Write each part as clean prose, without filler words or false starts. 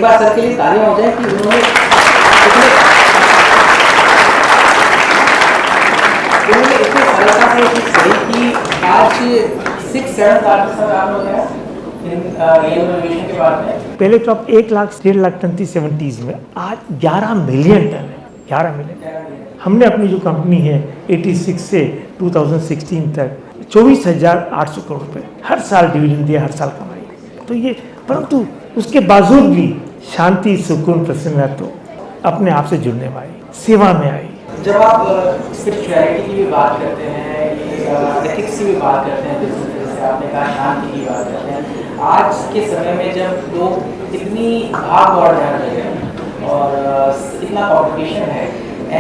बार sir के लिए तालियां हो जाए कि उन्होंने इतनी सरलता से चीज कही कि आज 6-7 लाख का काम हो गया इनोवेशन के बाद में। पहले तो अब 1 लाख 1.5 लाख टन थी 70s में, आज 11 मिलियन टन है। 11 मिलियन। हमने अपनी जो कंपनी है 86 से 2016 तक 24,800 करोड़ रुपए हर साल डिविडेंड दिया, हर साल कमाई। तो ये, परंतु उसके बावजूद भी शांति, सुकून, प्रसन्नता तो अपने आप से जुड़ने में आई, सेवा में आई। जब आप स्पिरिचुअलिटी की भी बात करते हैं, एथिक्स की भी बात करते हैं, जैसे आपने कहा शांति की बात करते हैं, आज के समय में जब लोग इतनी भाग दौड़ जाने लगे हैं और इतना कॉम्पिटिशन है,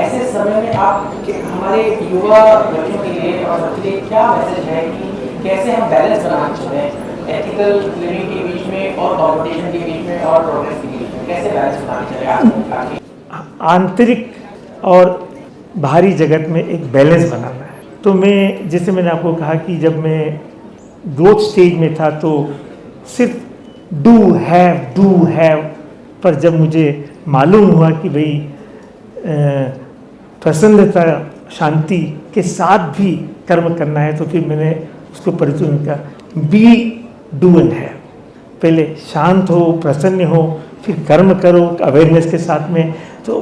ऐसे समय में आप हमारे युवा बच्चों के लिए और सबके लिए क्या मैसेज है कि कैसे हम बैलेंस बनाना चाहते हैं एथिकल लिविंग के बीच में और कॉम्पिटिशन के बीच में और प्रोग्रेस के बीच में, कैसे बैलेंस बनाना चाहिए? आंतरिक और बाहरी जगत में एक बैलेंस बनाना है। तो मैं, जैसे मैंने आपको कहा कि जब मैं ग्रोथ स्टेज में था तो सिर्फ डू हैव, पर जब मुझे मालूम हुआ कि भाई प्रसन्नता, शांति के साथ भी कर्म करना है, तो फिर मैंने उसको परिचय किया, बी, डू एंड हैव। पहले शांत हो, प्रसन्न हो, फिर कर्म करो अवेयरनेस के साथ में, तो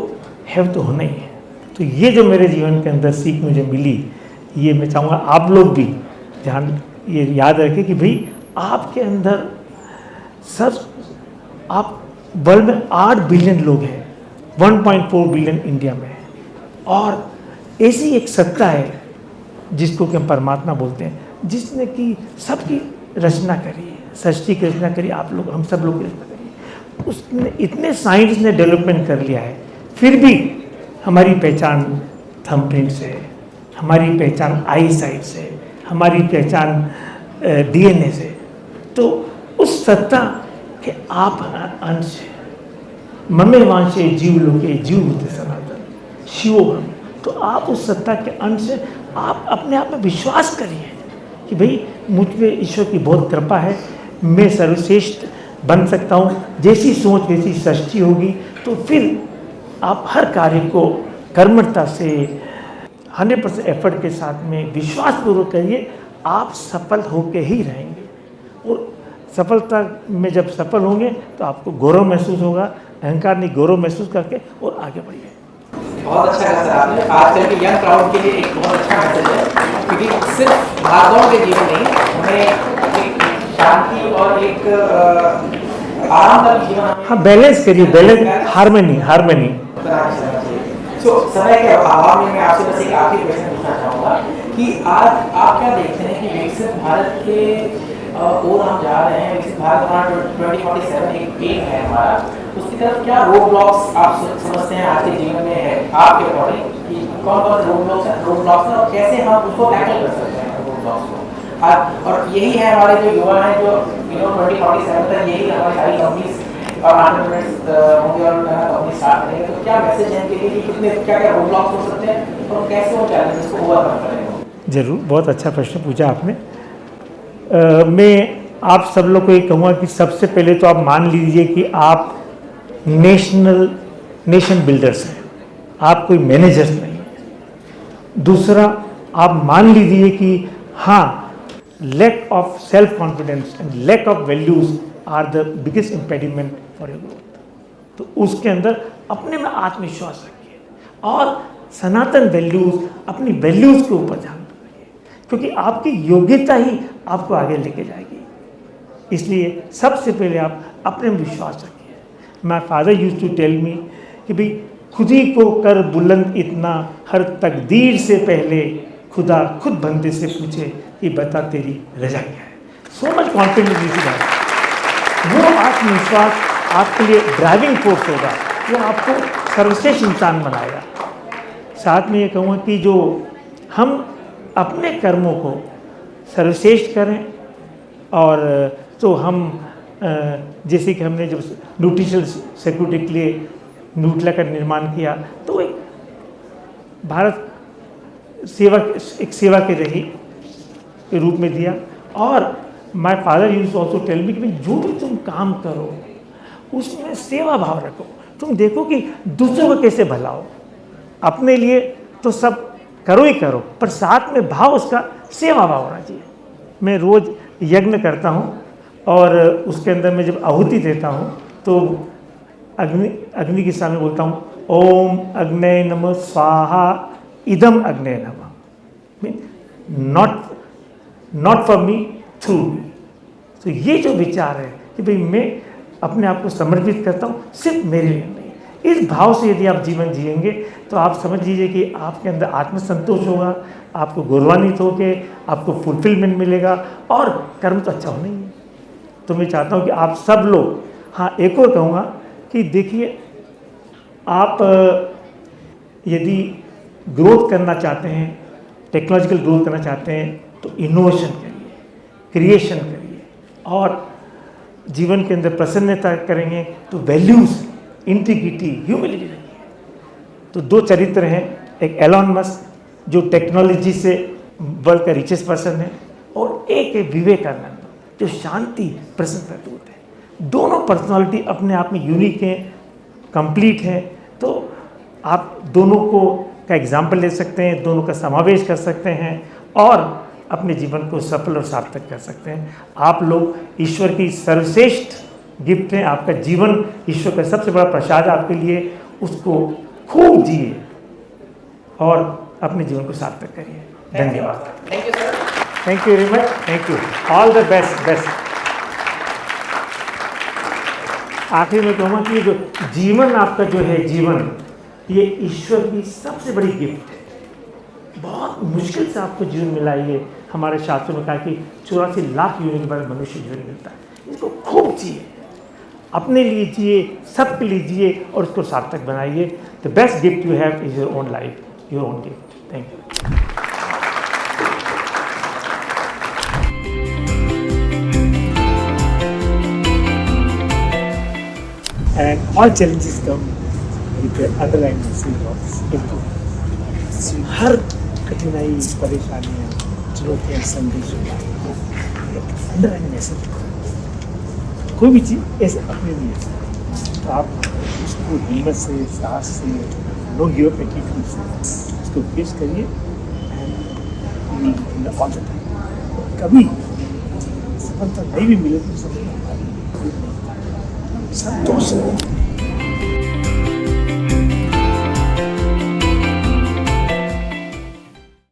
हैव तो होना ही है। तो ये जो मेरे जीवन के अंदर सीख मुझे मिली, ये मैं चाहूँगा आप लोग भी ध्यान ये याद रखें कि भाई आपके अंदर सब, आप वर्ल्ड में 8 बिलियन लोग हैं, 1.4 बिलियन इंडिया में है, और ऐसी एक सत्ता है जिसको कि हम परमात्मा बोलते हैं, जिसने कि सबकी रचना करी है, सृष्टि की रचना करी, आप लोग, हम सब लोग की रचना करी। उसने इतने साइंस ने डेवलपमेंट कर लिया है, फिर भी हमारी पहचान थंबप्रिंट से है, हमारी पहचान आई साइट से, हमारी पहचान डीएनए से। तो उस सत्ता के आप अंश ममे वांशे जीव लोके जीव भूते सनातन शिवो हम। तो आप उस सत्ता के अंश, आप अपने आप में विश्वास करिए कि भाई मुझ पे ईश्वर की बहुत कृपा है, मैं सर्वश्रेष्ठ बन सकता हूँ। जैसी सोच वैसी सृष्टि होगी, तो फिर आप हर कार्य को कर्मठता से 100% एफर्ट के साथ में विश्वासपूर्वक करिए, आप सफल होके ही रहेंगे। और सफलता में जब सफल होंगे तो आपको गौरव महसूस होगा, अहंकार नहीं, गौरव महसूस करके और आगे बढ़िए। बहुत अच्छा कहा सर आपने। आजकल के यंग क्राउड के लिए एक बहुत अच्छा मैसेज है, क्योंकि सिर्फ भागदौड़ के जीवन नहीं, हमें एक शांति और एक आरामदायक जीवन, हाँ, बैलेंस करिए, बैलेंस, हार्मनी तो समय के अभाव में मैं आपसे बस एक आखिरी क्वेश्चन पूछना चाहूँगा कि आज आप क्या देखते हैं कि विकसित भारत के ओर हम जा रहे हैं, विकसित भारत हमारा 2047 एक एम है हमारा, उसकी तरफ क्या रोड ब्लॉक्स आप समझते हैं आज के जीवन में है आपके अकॉर्डिंग, कि कौन कौन रोड ब्लॉक्स हैं और कैसे हम उसको टैकल कर सकते हैं रोड ब्लॉक्स को? और यही है हमारे जो युवा हैं, जो 2047 तक यही हमारी सारी कंपनीज और एंटरप्रेन्योर्स होंगे और कंपनी स्टार्ट करेंगे, तो क्या मैसेज है इनके लिए कि कितने क्या क्या रोड ब्लॉक्स हो सकते हैं और कैसे वो चैलेंजेस को ओवरकम करेंगे? जरूर, बहुत अच्छा प्रश्न पूछा आपने। मैं आप सब लोग को ये कहूँगा कि सबसे पहले तो आप मान लीजिए कि आप नेशन बिल्डर्स हैं, आप कोई मैनेजर्स नहीं हैं। दूसरा, आप मान लीजिए कि हाँ, lack of self confidence and lack of values are the biggest impediment for your growth. तो उसके अंदर अपने में आत्मविश्वास रखिए और सनातन वैल्यूज, अपनी वैल्यूज के ऊपर ध्यान रखिए, क्योंकि आपकी योग्यता ही आपको आगे लेके जाएगी। इसलिए सबसे पहले आप अपने में विश्वास रखिए। My father used to tell me कि भाई खुद ही को कर बुलंद इतना, हर तकदीर से पहले खुदा खुद बंदे से पूछे कि बता तेरी रजा क्या है। सो मच कॉन्फिडेंस, वो आत्मविश्वास आपके लिए ड्राइविंग फोर्स होगा, वो आपको सर्वश्रेष्ठ इंसान बनाएगा। साथ में ये कहूँगा कि जो हम अपने कर्मों को सर्वश्रेष्ठ करें, और तो हम जैसे कि हमने जब न्यूट्रिशनल सिक्योरिटी के लिए न्यूट्ला का निर्माण किया, तो एक भारत सेवा, एक सेवा के रही के रूप में दिया। और my father used also tell me कि जो भी तुम काम करो उसमें सेवा भाव रखो। तुम देखो कि दूसरों को कैसे भला हो। अपने लिए तो सब करो ही करो, पर साथ में भाव उसका सेवा भाव होना चाहिए। मैं रोज़ यज्ञ करता हूँ और उसके अंदर मैं जब आहुति देता हूँ तो अग्नि के सामने बोलता हूँ, ओम अग्ने नमः स्वाहा इदम अग्ने नमः, नॉट फॉर मी, थ्रू मी। तो ये जो विचार है कि भाई मैं अपने आप को समर्पित करता हूँ सिर्फ मेरे लिए नहीं, इस भाव से यदि आप जीवन जिएंगे तो आप समझ लीजिए कि आपके अंदर आत्मसंतोष होगा, आपको गौरवान्वित होकर आपको फुलफिलमेंट मिलेगा और कर्म तो अच्छा होना ही है। तो मैं चाहता हूँ कि आप सब लोग, हाँ एक और कहूँगा कि देखिए, आप यदि ग्रोथ करना चाहते हैं, टेक्नोलॉजिकल ग्रोथ करना चाहते हैं तो इनोवेशन करिए, क्रिएशन करिए, और जीवन के अंदर प्रसन्नता करेंगे तो वैल्यूज़, इंटीग्रिटी, ह्यूमिलिटी रखिए। तो दो चरित्र हैं, एक एलॉन मस्क जो टेक्नोलॉजी से वर्ल्ड का रिचेस्ट पर्सन है, और एक है विवेकानंद जो शांति प्रसन्न दूत है। दोनों पर्सनालिटी अपने आप में यूनिक हैं, कंप्लीट हैं। तो आप दोनों को का एग्जाम्पल ले सकते हैं, दोनों का समावेश कर सकते हैं और अपने जीवन को सफल और सार्थक कर सकते हैं। आप लोग ईश्वर की सर्वश्रेष्ठ गिफ्ट हैं, आपका जीवन ईश्वर का सबसे बड़ा प्रसाद आपके लिए, उसको खूब जिए और अपने जीवन को सार्थक करिए। धन्यवाद। Thank you sir. Thank you very much. Thank you. All the best. आखिर में कहूँगा कि जो जीवन आपका जो है जीवन, ये ईश्वर की सबसे बड़ी गिफ्ट है। बहुत मुश्किल से आपको जीवन मिला। ये हमारे शास्त्रों में कहा कि 84 लाख यूनिट के बाद मनुष्य जीवन मिलता है। इसको खूब जिए, अपने लिए जिए, सबके लिए जिए और उसको सार्थक बनाइए। The best gift you have is your own life, your own gift. Thank you. And all challenges come with the underlying message of improvement. हर कठिनाई, परेशानियाँ, चुनौतियाँ, संदेश अंडरलाइन मैसेज। कोई भी चीज़ ऐसे अपने लिए तो आप उसको हिम्मत से, साहस से, नो गिव अप एटीट्यूड से उसको फेस करिए एंड ऑल द टाइम। कभी सफलता नहीं भी मिले तो संतोष